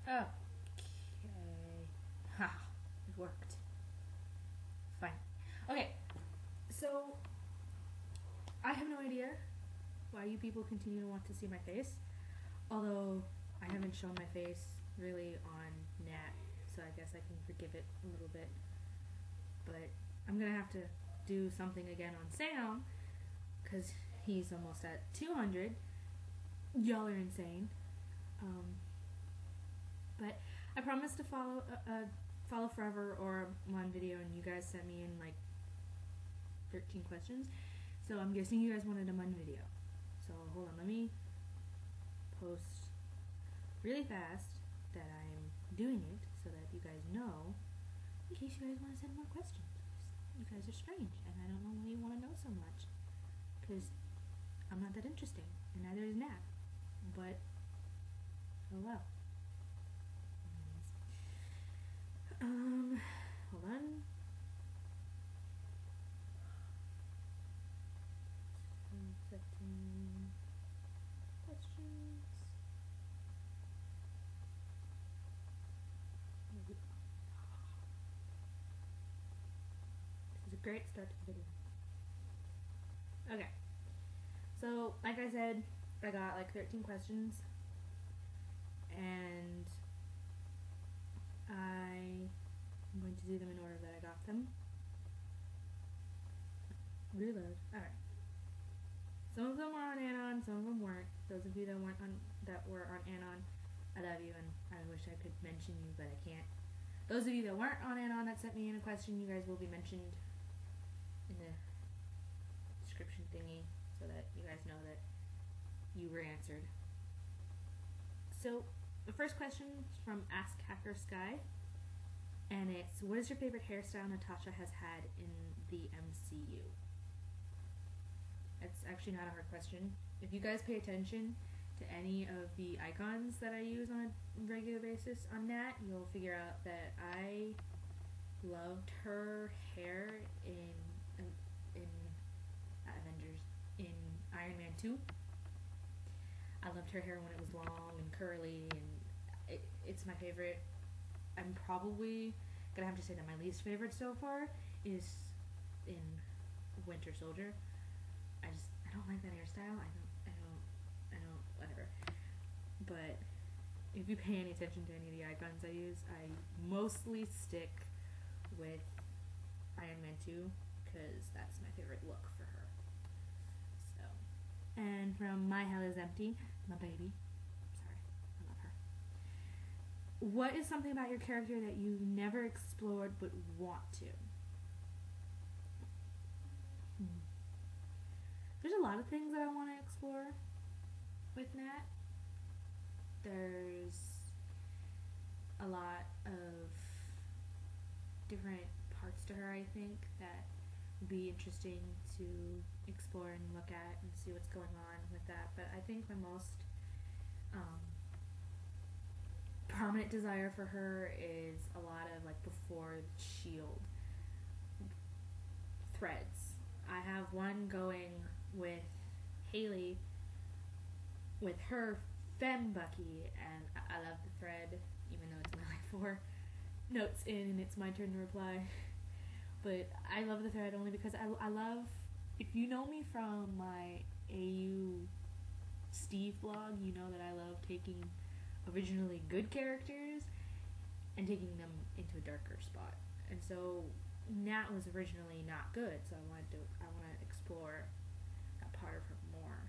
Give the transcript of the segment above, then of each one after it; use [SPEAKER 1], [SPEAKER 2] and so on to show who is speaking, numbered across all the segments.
[SPEAKER 1] Okay. Ha. It worked. Fine. Okay. So, I have no idea why you people continue to want to see my face. Although, I haven't shown my face really on Nat, so I guess I can forgive it a little bit. But I'm gonna have to do something again on Sam, because he's almost at 200. Y'all are insane. But I promised to follow forever or one video, and you guys sent me in like 13 questions. So I'm guessing you guys wanted a Mun video. So hold on, let me post really fast that I'm doing it so that you guys know, in case you guys want to send more questions. You guys are strange, and I don't know why you want to know so much, because I'm not that interesting, and neither is Nat. But oh well. Hold on. Accepting questions. This is a great start to the video. Okay. So, like I said, I got like 13 questions, and I'm going to do them in order that I got them. Reload. Alright. Some of them were on Anon, some of them weren't. Those of you that were on Anon, I love you, and I wish I could mention you, but I can't. Those of you that weren't on Anon that sent me in a question, you guys will be mentioned in the description thingy, so that you guys know that you were answered. So, the first question is from Ask Hacker Sky, and it's, what is your favorite hairstyle Natasha has had in the MCU? It's actually not a hard question. If you guys pay attention to any of the icons that I use on a regular basis on Nat, you'll figure out that I loved her hair in Avengers, in Iron Man 2. I loved her hair when it was long and curly, and it's my favorite. I'm probably gonna have to say that my least favorite so far is in Winter Soldier. I don't like that hairstyle. I don't, whatever. But if you pay any attention to any of the icons I use, I mostly stick with Iron Man 2, because that's my favorite look for her. So, and from My Hell Is Empty, my baby. Sorry, I love her. What is something about your character that you never explored but want to? There's a lot of things that I want to explore with Nat. There's a lot of different parts to her, I think, that would be interesting to explore and look at and see what's going on with that. But I think my most permanent desire for her is a lot of like before Shield threads. I have one going with Haley with her Femme Bucky, and I love the thread, even though it's only like 4 notes in and it's my turn to reply. But I love the thread only because I love, if you know me from my AU Steve blog, you know that I love taking originally good characters and taking them into a darker spot. And so Nat was originally not good, so I want to explore that part of her more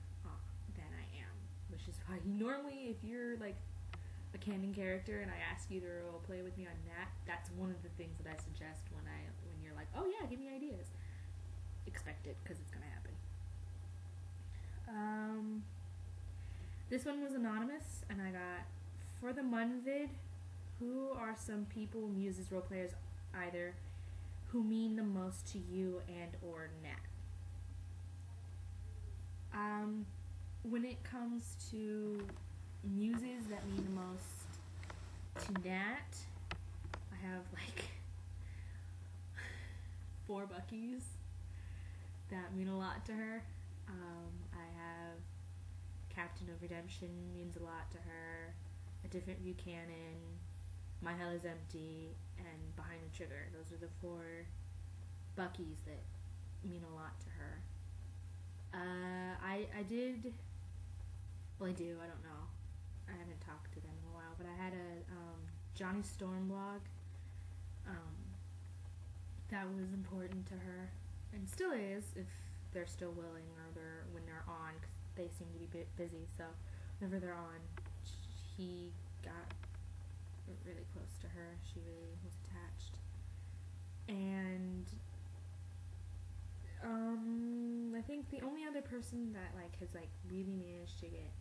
[SPEAKER 1] than I am, which is why normally if you're like a canon character and I ask you to role play with me on Nat, that's one of the things that I suggest when you're like, oh yeah, give me ideas. Expect it, because it's gonna happen. This one was anonymous, and I got, for the Mun vid, who are some people, muses, role players, either, who mean the most to you and or Nat? When it comes to muses that mean the most to Nat, I have like 4 Buckies that mean a lot to her. I have Captain of Redemption, means a lot to her. A Different View Canon, My Hell is Empty, and Behind the Trigger. Those are the 4 Buckies that mean a lot to her. I did, well, I do, I don't know. I haven't talked to them in a while, but I had a Johnny Storm blog that was important to her, and still is if they're still willing, or when they're on, because they seem to be busy. So whenever they're on, he got really close to her. She really was attached, and I think the only other person that has really managed to get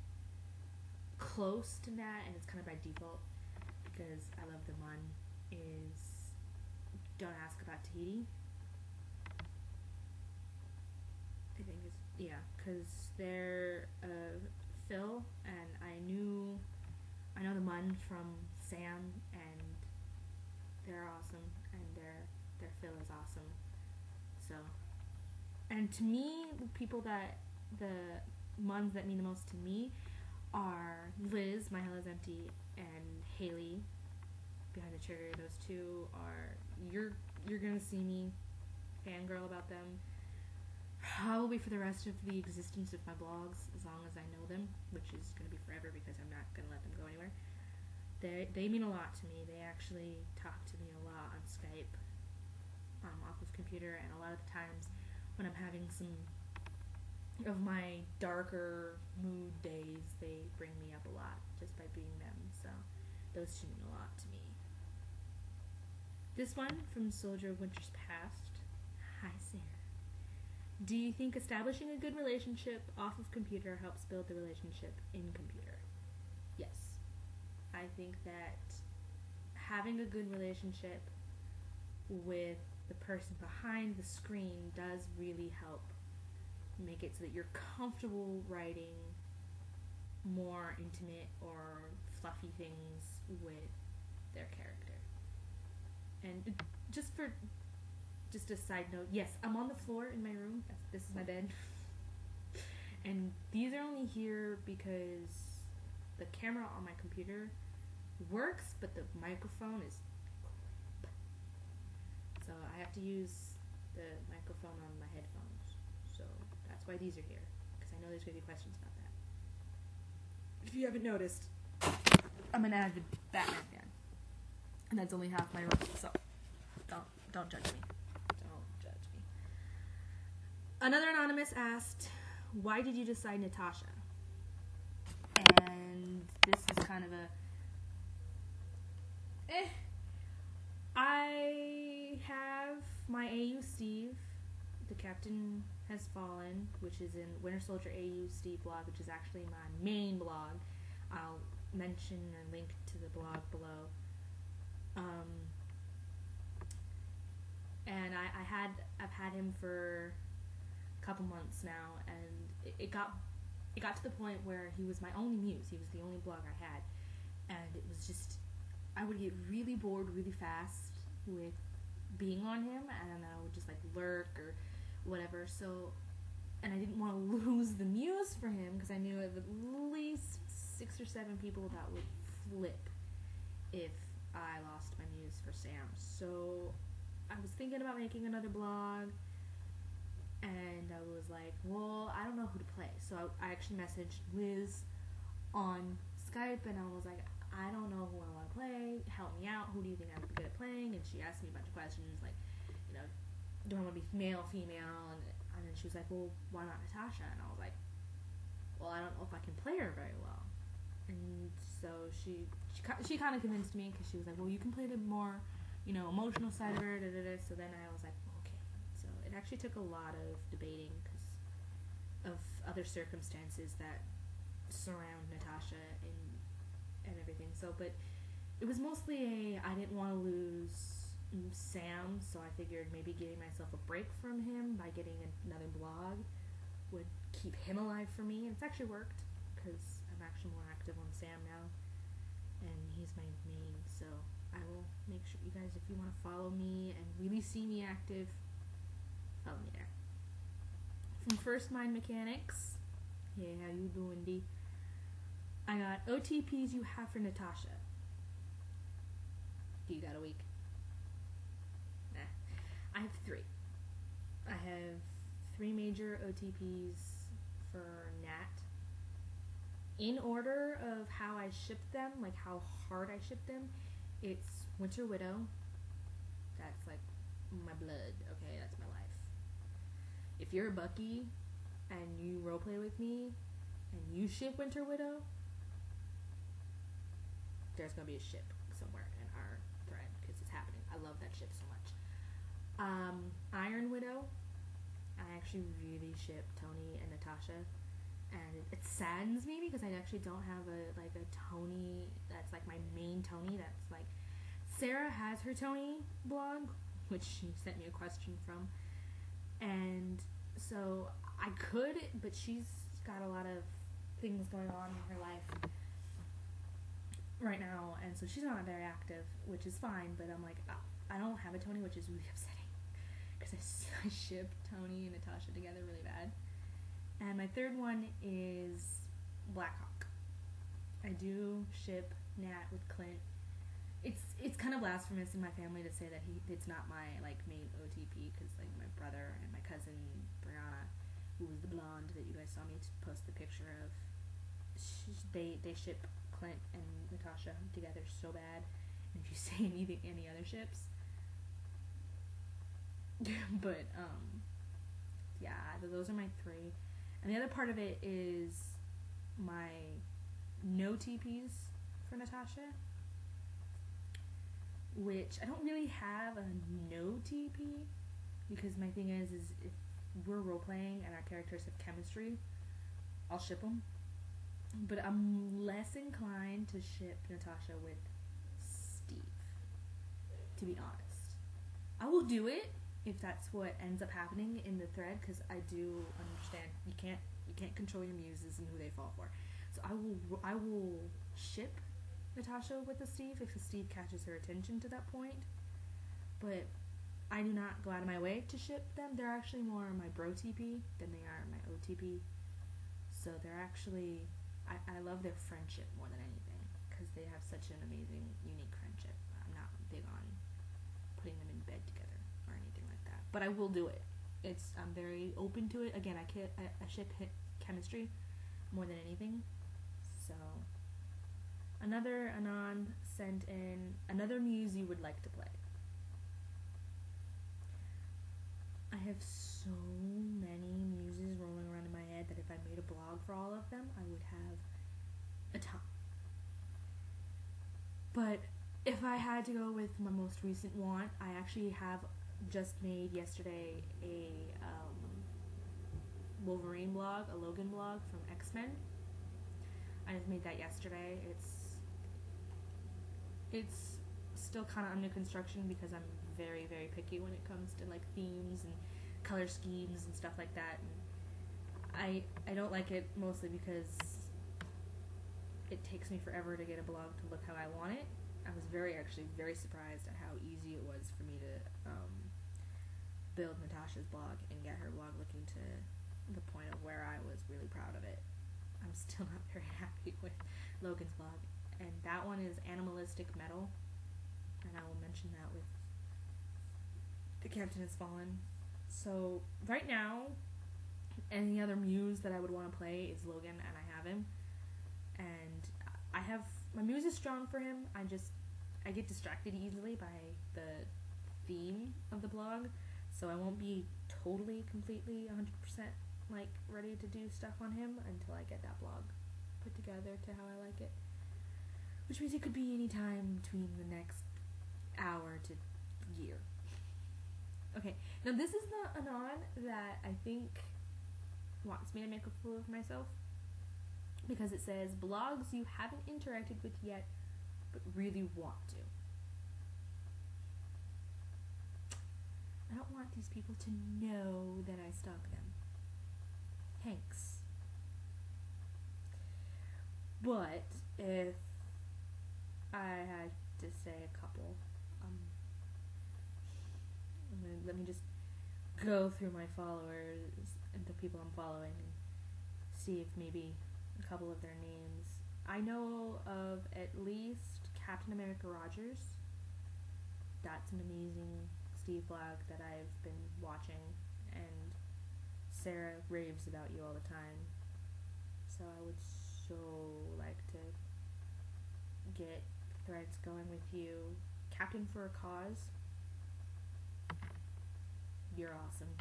[SPEAKER 1] close to Nat, and it's kind of by default because I love the Mun, is Don't Ask About Tahiti. I think it's, yeah, because they're Phil, and I know the Mun from Sam, and they're awesome, and their Phil is awesome. So, and to me, the Muns that mean the most to me are Liz, My Hell is Empty, and Haley, Behind the Trigger. Those 2 are, you're gonna see me fangirl about them probably for the rest of the existence of my blogs, as long as I know them, which is gonna be forever because I'm not gonna let them go anywhere. They mean a lot to me. They actually talk to me a lot on Skype, off of computer, and a lot of the times when I'm having some of my darker mood days, they bring me up a lot just by being them. So those 2 mean a lot to me. This one from Soldier of Winter's Past. Hi, Sarah. Do you think establishing a good relationship off of computer helps build the relationship in computer? Yes. I think that having a good relationship with the person behind the screen does really help make it so that you're comfortable writing more intimate or fluffy things with their character. And just a side note, yes, I'm on the floor in my room. This is my bed. And these are only here because the camera on my computer works, but the microphone is crap. So I have to use the microphone on my headphones. So that's why these are here, because I know there's going to be questions about that. If you haven't noticed, I'm an avid Batman fan. And that's only half my room, so don't judge me. Don't judge me. Another anonymous asked, why did you decide Natasha? And this is kind of I have my AU Steve, The Captain Has Fallen, which is in Winter Soldier AU Steve blog, which is actually my main blog. I'll mention or link to the blog below. And I've had him for a couple months now, and it got to the point where he was my only muse. He was the only blog I had, and it was just, I would get really bored really fast with being on him, and I would just lurk or whatever. So, and I didn't want to lose the muse for him, because I knew of at least 6 or 7 people that would flip if I lost my muse for Sam. So I was thinking about making another blog, and I was like, well, I don't know who to play. So I actually messaged Liz on Skype, and I was like, I don't know who I want to play. Help me out. Who do you think I would be good at playing? And she asked me a bunch of questions, like, do I want to be male, female? And then she was like, well, why not Natasha? And I was like, well, I don't know if I can play her very well. And so she kind of convinced me, because she was like, well, you can play the more, emotional side of her, So then I was like, okay. So it actually took a lot of debating because of other circumstances that surround Natasha and everything. So, but it was mostly I didn't want to lose Sam, so I figured maybe giving myself a break from him by getting another blog would keep him alive for me. And it's actually worked, because I'm actually more active on Sam now, and he's my main. So I will make sure you guys, if you want to follow me and really see me active, follow me there. From First Mind Mechanics, hey, how you doing, D? I got OTPs you have for Natasha. You got a week? Nah. I have 3. I have 3 major OTPs for Nat. In order of how I shipped them, like how hard I shipped them, it's Winter Widow. That's like my blood, okay? That's my life. If you're a Bucky and you roleplay with me and you ship Winter Widow, there's gonna be a ship somewhere in our thread because it's happening. I love that ship so much. Iron Widow, I actually really ship Tony and Natasha, and it saddens me because I actually don't have a Tony that's like my main Tony. That's like Sarah has her Tony blog, which she sent me a question from, and so I could, but she's got a lot of things going on in her life right now, and so she's not very active, which is fine, but I'm like, I don't have a Tony, which is really upsetting because I ship Tony and Natasha together really bad. And my third one is Blackhawk. I do ship Nat with Clint. It's kind of blasphemous in my family to say that it's not my like main OTP, because like my brother and my cousin Brianna, who was the blonde that you guys saw me post the picture of, they ship Clint and Natasha together so bad. And if you say any other ships, but yeah, those are my 3. And the other part of it is my no TPs for Natasha, which I don't really have a no TP, because my thing is if we're role playing and our characters have chemistry, I'll ship them. But I'm less inclined to ship Natasha with Steve, to be honest. I will do it if that's what ends up happening in the thread, because I do understand you can't control your muses and who they fall for. So I will ship Natasha with a Steve if the Steve catches her attention to that point. But I do not go out of my way to ship them. They're actually more my bro TP than they are my OTP. So they're actually, I love their friendship more than anything, because they have such an amazing, unique friendship. I'm not big on putting them in bed together or anything like that, but I will do it. I'm very open to it. Again, I ship chemistry more than anything. So another Anon sent in another muse you would like to play. I have so many muses rolling around in my head that if I made a blog for all of them, I would have a ton. But if I had to go with my most recent want, I actually have just made yesterday a Wolverine blog, a Logan blog from X-Men. I just made that yesterday. It's still kind of under construction because I'm very, very picky when it comes to like themes and color schemes and stuff like that. And I don't like it mostly because it takes me forever to get a blog to look how I want it. I was actually very surprised at how easy it was for me to build Natasha's blog and get her blog looking to the point of where I was really proud of it. I'm still not very happy with Logan's blog. And that one is Animalistic Metal. And I will mention that with The Captain Has Fallen. So right now, any other muse that I would want to play is Logan, and I have him. And my muse is strong for him. I get distracted easily by the theme of the blog, so I won't be totally, completely, 100% like ready to do stuff on him until I get that blog put together to how I like it. Which means it could be any time between the next hour to year. Okay, now this is the Anon that I think wants me to make a fool of myself, because it says blogs you haven't interacted with yet but really want to. I don't want these people to know that I stalk them. Thanks. But if I had to say a couple, let me just go through my followers and the people I'm following and see if maybe a couple of their names I know of at least Captain America Rogers. That's an amazing Steve vlog that I've been watching, and Sarah raves about you all the time. So I would so like to get threads going with you. Captain for a Cause, you're awesome.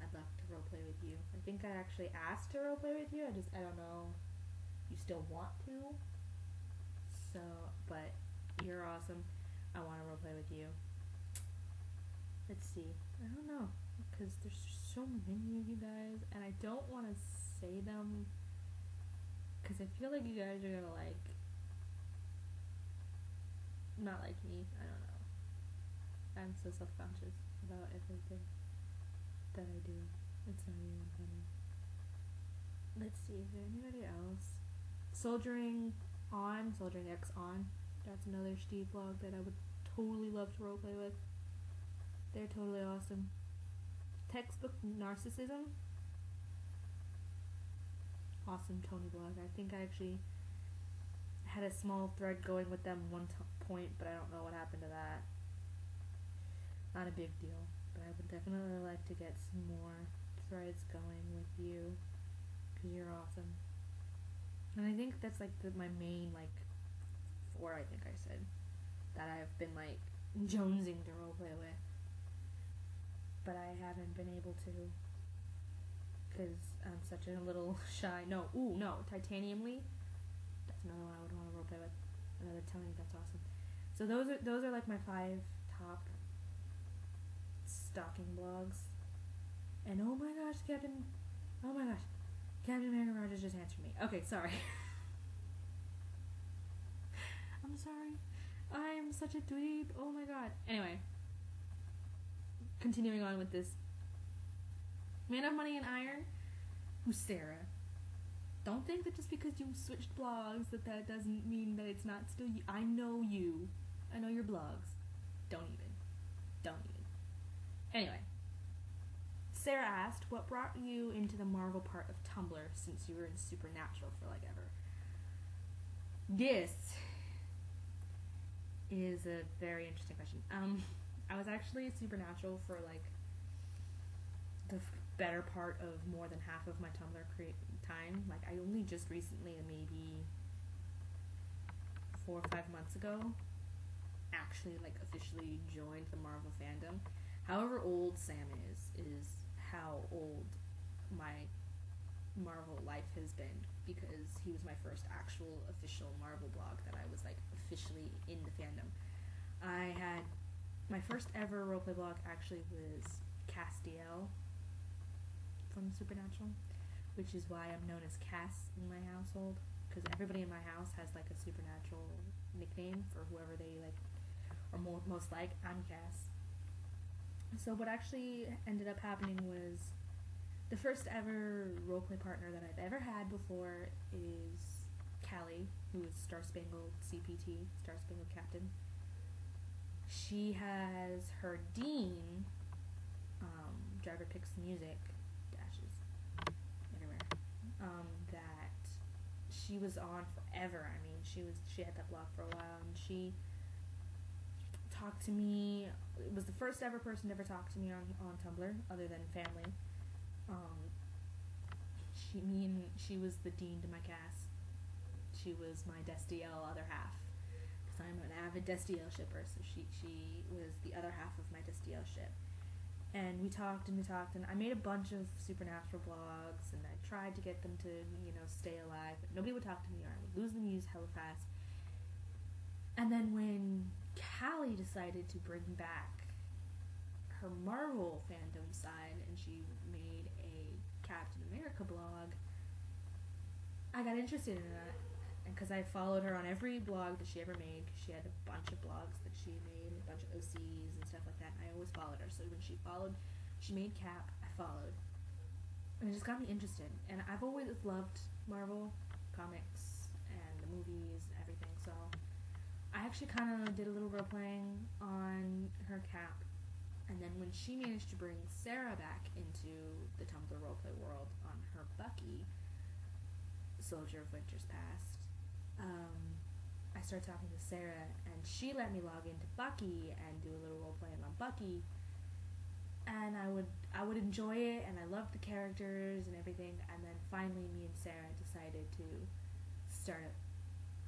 [SPEAKER 1] I'd love to roleplay with you. I think I actually asked to roleplay with you. I don't know. You still want to? So, but you're awesome. I want to roleplay with you. Let's see. I don't know, because there's so many of you guys, and I don't want to say them, because I feel like you guys are gonna not like me. I don't know. I'm so self-conscious about everything that I do. It's not even funny. Let's see, is there anybody else? Soldiering X On. That's another Steve vlog that I would totally love to roleplay with. They're totally awesome. Textbook Narcissism. Awesome Tony vlog. I think I actually had a small thread going with them one point, but I don't know what happened to that. Not a big deal, but I would definitely like to get some more threads going with you, because you're awesome. And I think that's my main four, I think I said, that I've been jonesing to roleplay with, but I haven't been able to, because I'm such a little shy. No, Titanium Lee. That's another one I would want to roleplay with. Another Tony, that's awesome. So those are my 5 top stalking blogs. And oh my gosh, Captain America Rogers just answered me. Okay, sorry. I'm sorry. I'm such a dweeb. Oh my god. Anyway, continuing on with this. Man of Money and Iron, who's Sarah. Don't think that just because you switched blogs that doesn't mean that it's not still you. I know you. I know your blogs. Don't even. Anyway. Sarah asked, what brought you into the Marvel part of Tumblr since you were in Supernatural for ever? This is a very interesting question. I was actually Supernatural for the better part of more than half of my Tumblr time. I only just recently, maybe 4 or 5 months ago, actually officially joined the Marvel fandom. However old Sam is how old my Marvel life has been, because he was my first actual official Marvel blog that I was officially in the fandom. I had my first ever roleplay blog actually was Castiel from Supernatural, which is why I'm known as Cass in my household, because everybody in my house has a Supernatural nickname for whoever they or most like. I'm Cass. So what actually ended up happening was, the first ever roleplay partner that I've ever had before is Callie, who is Star Spangled CPT, Star Spangled Captain. She has her Dean, Driver Picks Music, dashes everywhere, that she was on forever. I mean, she had that blog for a while, and she talked to me. It was the first ever person to ever talk to me on Tumblr, other than family. She was the Dean to my Cass. She was my Destiel other half, because I'm an avid Destiel shipper, so she was the other half of my Destiel ship. And we talked, and I made a bunch of Supernatural blogs, and I tried to get them to, stay alive, but nobody would talk to me, or I would lose the muse hella fast. And then when Callie decided to bring back her Marvel fandom side, and she made a Captain America blog, I got interested in that, because I followed her on every blog that she ever made, because she had a bunch of blogs that she made, a bunch of OCs and stuff like that, and I always followed her. So when she made Cap, I followed, and it just got me interested. And I've always loved Marvel comics and the movies, everything, so I actually kind of did a little role playing on her Cap. And then when she managed to bring Sarah back into the Tumblr roleplay world on her Bucky, Soldier of Winter's Past, I started talking to Sarah, and she let me log into Bucky and do a little role playing on Bucky. And I would enjoy it, and I loved the characters and everything. And then finally, me and Sarah decided to start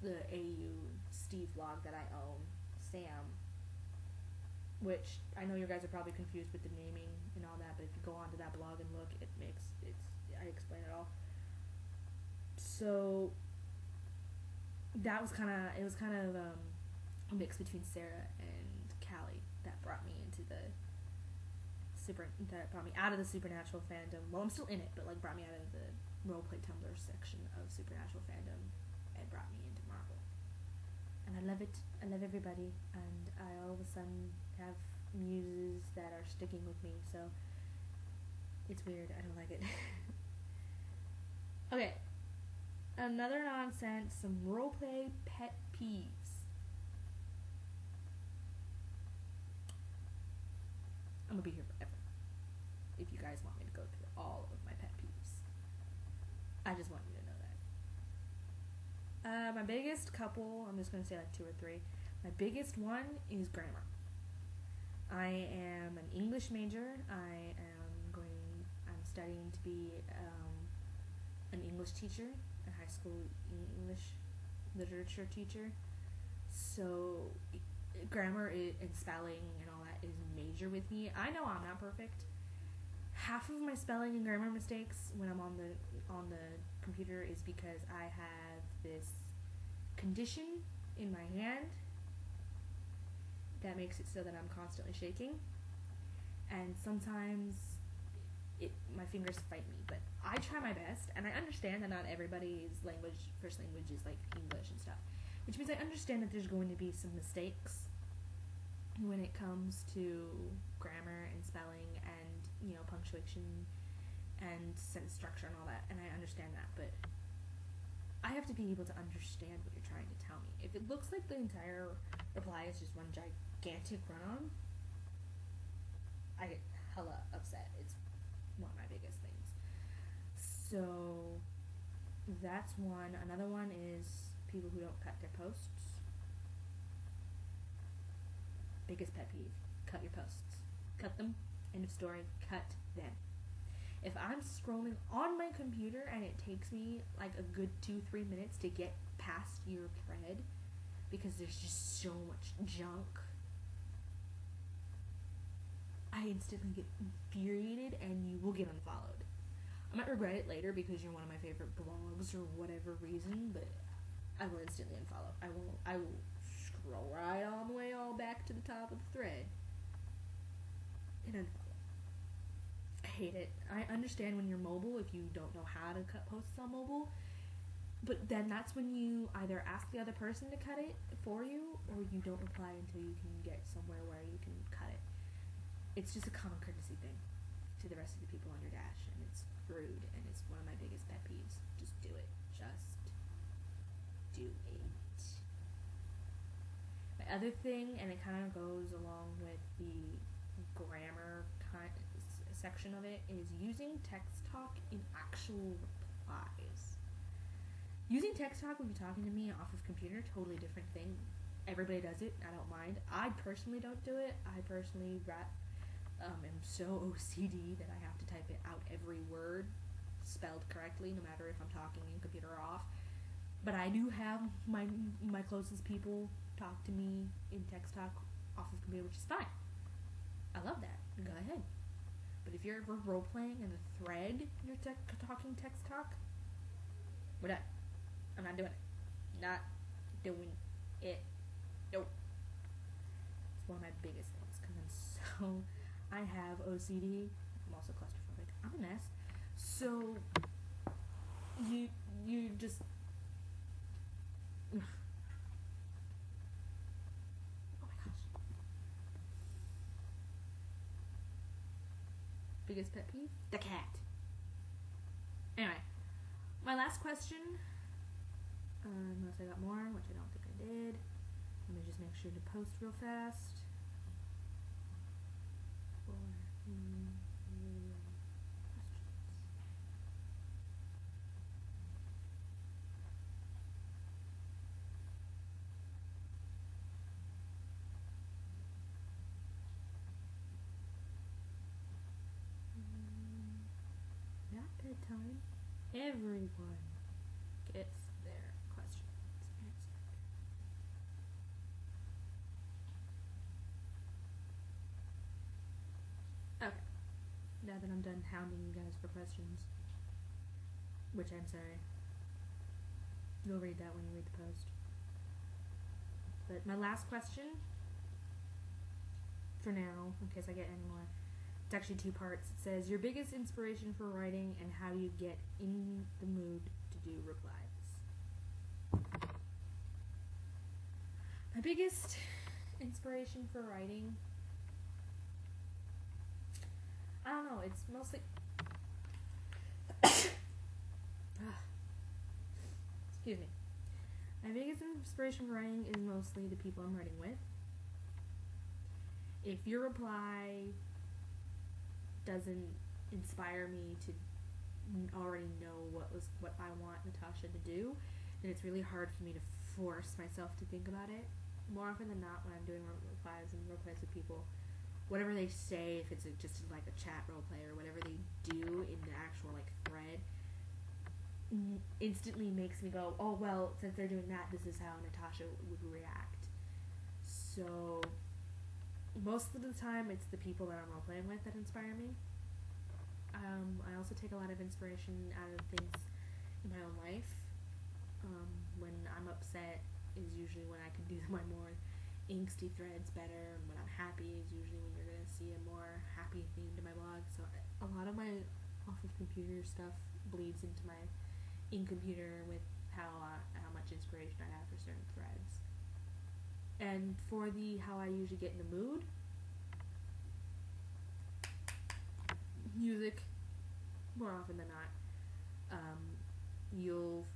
[SPEAKER 1] the AU Steve vlog that I own, Sam. Which I know you guys are probably confused with the naming and all that, but if you go onto that blog and look, I explain it all. So that was kind of a mix between Sarah and Callie that brought me into that brought me out of the Supernatural fandom. Well, I'm still in it, but like brought me out of the roleplay Tumblr section of Supernatural fandom and brought me into Marvel. And I love it. I love everybody, and I all of a sudden have muses that are sticking with me. So it's weird. I don't like it. Okay. Another nonsense, some roleplay pet peeves. I'm gonna be here forever if you guys want me to go through all of my pet peeves. I just want you to know that. My biggest couple, I'm just gonna say like 2 or 3. My biggest one is grammar. I am an English major. I'm studying to be an English teacher, a high school English literature teacher. So grammar and spelling and all that is major with me. I know I'm not perfect. Half of my spelling and grammar mistakes when I'm on the computer is because I have this condition in my hand that makes it so that I'm constantly shaking, and sometimes my fingers fight me, but I try my best, and I understand that not everybody's first language is like English and stuff, which means I understand that there's going to be some mistakes when it comes to grammar and spelling and, punctuation and sentence structure and all that, and I understand that, but I have to be able to understand what you're trying to tell me. If it looks like the entire reply is just one gigantic run-on, I get hella upset. It's one of my biggest things. So that's one. Another one is people who don't cut their posts. Biggest pet peeve. Cut your posts. Cut them. End of story. Cut them. If I'm scrolling on my computer and it takes me like a good 2-3 minutes to get past your thread because there's just so much junk, I instantly get infuriated and you will get unfollowed. I might regret it later because you're one of my favorite blogs or whatever reason, but I will instantly unfollow. I will scroll right all the way all back to the top of the thread and unfollow. I hate it. I understand when you're mobile if you don't know how to cut posts on mobile, but then that's when you either ask the other person to cut it for you or you don't reply until you can get somewhere where you can cut it. It's just a common courtesy thing to the rest of the people on your dash, and it's rude, and it's one of my biggest pet peeves. Just do it. Just do it. My other thing, and it kind of goes along with the grammar section of it, is using text talk in actual replies. Using text talk when you're talking to me off of computer, totally different thing. Everybody does it. I don't mind. I personally don't do it. I personally am so OCD that I have to type it out every word spelled correctly, no matter if I'm talking in computer or off. But I do have my closest people talk to me in text talk off of computer, which is fine. I love that. Go ahead. But if you're ever role playing in the thread, you're talking text talk, we're done. I'm not doing it. Not doing it. Nope. It's one of my biggest things because I have OCD. I'm also claustrophobic. I'm a mess. So you just oh my gosh. Biggest pet peeve? The cat. Anyway, my last question, unless I got more, which I don't think I did. Let me just make sure to post real fast. bedtime, everyone gets their questions answered. Okay, now that I'm done hounding you guys for questions, which I'm sorry, you'll read that when you read the post. But my last question, for now, in case I get any more, it's actually 2 parts. It says, your biggest inspiration for writing and how you get in the mood to do replies. My biggest inspiration for writing, I don't know, it's mostly excuse me. My biggest inspiration for writing is mostly the people I'm writing with. If your reply doesn't inspire me to already know what I want Natasha to do, then it's really hard for me to force myself to think about it. More often than not, when I'm doing replies with people, whatever they say, if it's just like a chat roleplay or whatever they do in the actual like thread, instantly makes me go, oh well, since they're doing that, this is how Natasha would react. So most of the time, it's the people that I'm role-playing with that inspire me. I also take a lot of inspiration out of things in my own life. When I'm upset is usually when I can do my more angsty threads better, and when I'm happy is usually when you're going to see a more happy theme to my blog. So a lot of my off-of-computer stuff bleeds into my in-computer with how much inspiration I have for certain threads. And for the how I usually get in the mood, music, more often than not. You'll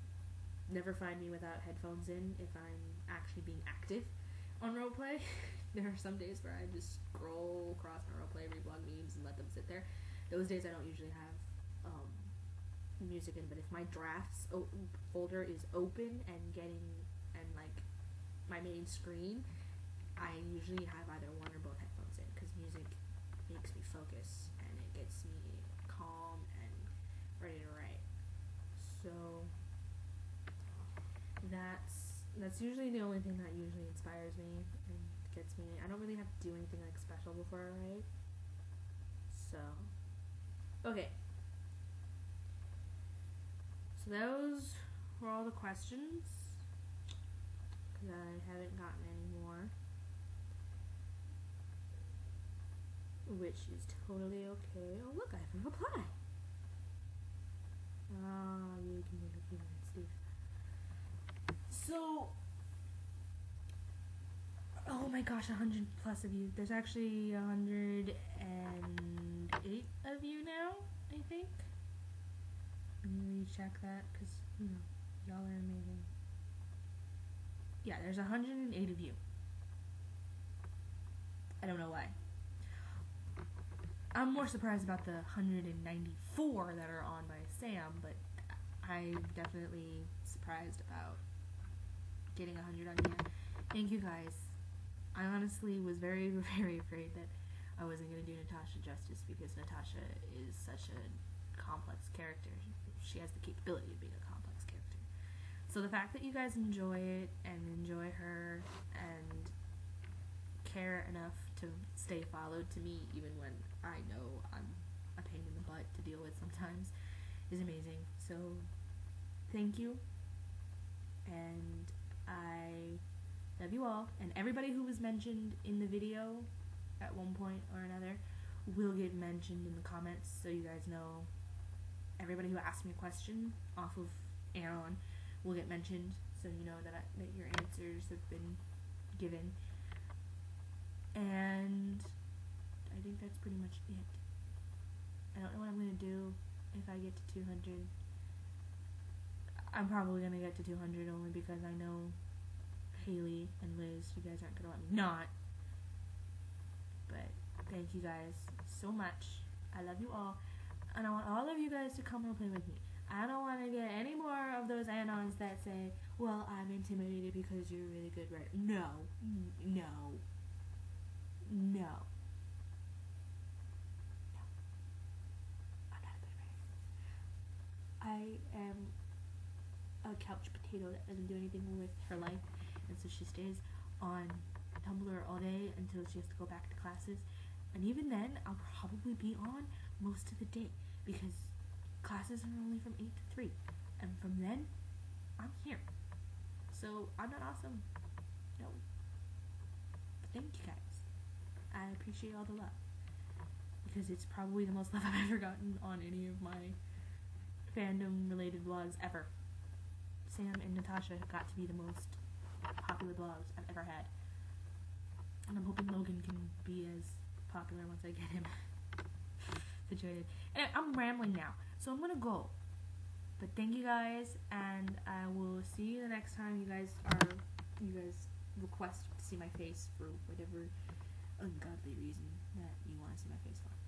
[SPEAKER 1] never find me without headphones in if I'm actually being active on roleplay. There are some days where I just scroll across my roleplay, read blog memes, and let them sit there. Those days I don't usually have music in, but if my drafts folder is open and like my main screen, I usually have either one or both headphones in, because music makes me focus and it gets me calm and ready to write. So that's usually the only thing that usually inspires me and gets me. I don't really have to do anything like special before I write. So okay. So those were all the questions, because I haven't gotten any more, which is totally okay. Oh look, I have a reply. You can make a few minutes, Steve. So, oh my gosh, 100 plus of you. There's actually 108 of you now, I think. Let me recheck that, because, y'all are amazing. Yeah, there's 108 of you. I don't know why. I'm more surprised about the 194 that are on by Sam, but I'm definitely surprised about getting 100 on here. Thank you guys. I honestly was very, very afraid that I wasn't going to do Natasha justice, because Natasha is such a complex character. She has the capability of being a complex character. So the fact that you guys enjoy it and enjoy her and care enough to stay followed to me even when I know I'm a pain in the butt to deal with sometimes is amazing. So thank you, and I love you all, and everybody who was mentioned in the video at one point or another will get mentioned in the comments, so you guys know. Everybody who asked me a question off of Aaron will get mentioned, so you know that your answers have been given. And I think that's pretty much it. I don't know what I'm going to do if I get to 200. I'm probably going to get to 200 only because I know Haley and Liz, you guys aren't going to let me not. But thank you guys so much. I love you all. And I want all of you guys to come and play with me. I don't want to get any more of those anons that say, well, I'm intimidated because you're a really good writer. No. No. No. No. I'm not a good writer. I am a couch potato that doesn't do anything with her life, and so she stays on Tumblr all day until she has to go back to classes. And even then, I'll probably be on most of the day because classes are only from 8 to 3, and from then, I'm here. So I'm not awesome, no. But thank you guys. I appreciate all the love because it's probably the most love I've ever gotten on any of my fandom-related vlogs ever. Sam and Natasha got to be the most popular vlogs I've ever had. And I'm hoping Logan can be as popular once I get him situated. And I'm rambling now, so I'm gonna go. But thank you guys, and I will see you the next time you guys request to see my face for whatever ungodly reason that you want to see my face for.